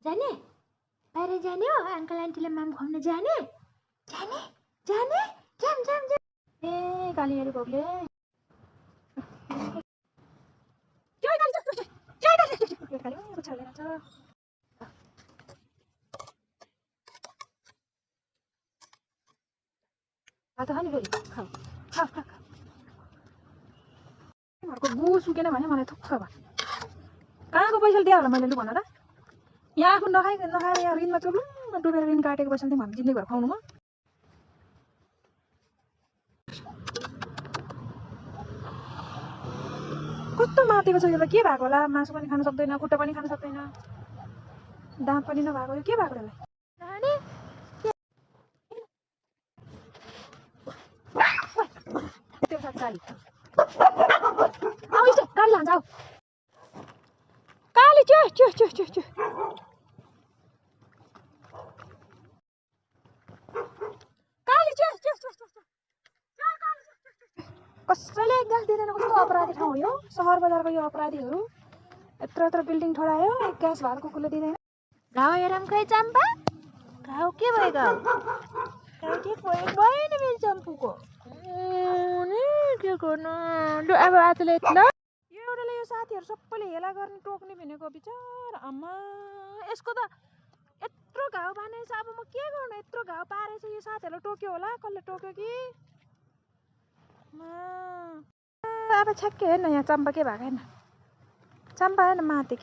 जाने बाहिर जाने हो अंकल आन्टीलाई माम खुवाउन जाने जाने जाने जाम जाम जाम ए गालीहरू भोग्ले भात खाने फेरि खाऊ खा खा घरको गु सुकेन भने मलाई थुक्छ अब कहाँको पैसा दियो होला मैले लु भन र यहाँ आफू नखाएर यहाँ ऋणमा चुलुङ्ग डुबेर ऋण काटेको पैसा दिउँ हामी जिन्दगी भर खुवाउनु म कस्तो मातेको छ यो त के भएको होला मासु पनि खान सक्दैन खुट्टा पनि खान सक्दैन दाँत पनि नभएको यो के भएको यसलाई त्यो साथ गाली आऊ गाडी लान्छ आऊ काली च्यो च्यो च्यो च्यो च्यो काली च्यो च्यो च्यो च्यो कसैले ग्यास दिँदैन कस्तो अपराधी ठाउँ हो यो सहर बजारको यो अपराधीहरू यत्रो बिल्डिङ ठडायो एक ग्यास भाडा कुकुरले दिँदैन घाउ हेरम खै चम्पा घाउ के भयो घाउ ठिक भयो भएन मेरो चम्पूको के गर्नु लु अब आजले ल यो एउटाले यो साथीहरू सबैले हेला गर्ने टोक्ने भनेको बिचार आमा यसको त यत्रो घाउ बानेछ अब म के गर्नु यत्रो घाउ पारेछ यो साथीहरूलाई टोक्यो होला कसले टोक्यो कि अब छ्याक्कै हेर्न यहाँ चम्पा के भएको हेर्न चम्पा हेर्न माथि